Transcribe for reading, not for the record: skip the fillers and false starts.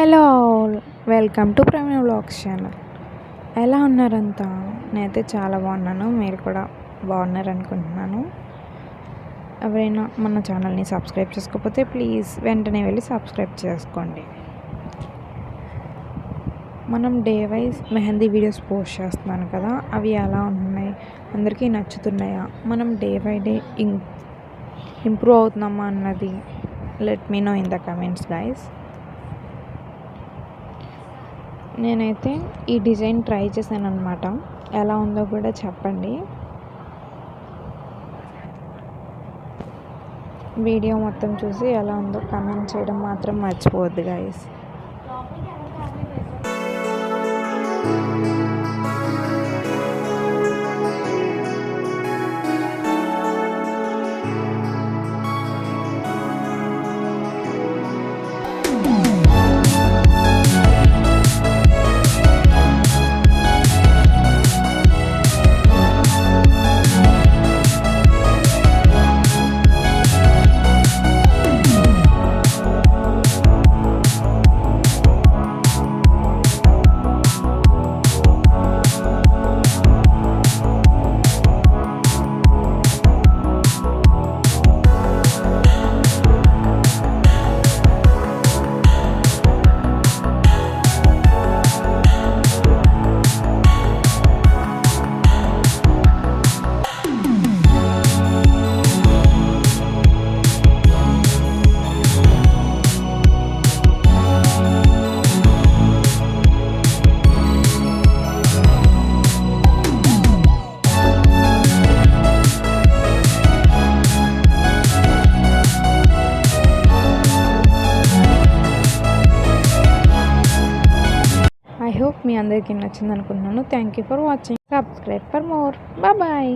Hello all, welcome to Praveen vlogs channel. ఎలా ఉన్నారంతా? నేనైతే చాలా బాగున్నాను. మీరు కూడా బాగున్నారు అనుకుంటున్నాను. ఎవరైనా మన ఛానల్ని సబ్స్క్రైబ్ చేసుకోకపోతే ప్లీజ్ వెంటనే వెళ్ళి సబ్స్క్రైబ్ చేసుకోండి. మనం day wise mehndi videos post చేస్తున్నాను కదా, అవి ఎలా ఉన్నాయి, అందరికీ నచ్చుతున్నాయా, మనం డే బై డే ఇంప్రూవ్ అవుతున్నామా అన్నది let me know in the comments guys. నేనైతే ఈ డిజైన్ ట్రై చేశాను అనమాట. ఎలా ఉందో కూడా చెప్పండి. వీడియో మొత్తం చూసి ఎలా ఉందో కమెంట్ చేయడం మాత్రం మర్చిపోవద్దు గైస్. ఐ హోప్ మీ అందరికీ నచ్చింది అనుకుంటున్నాను. Thank you for watching. Subscribe for more. Bye.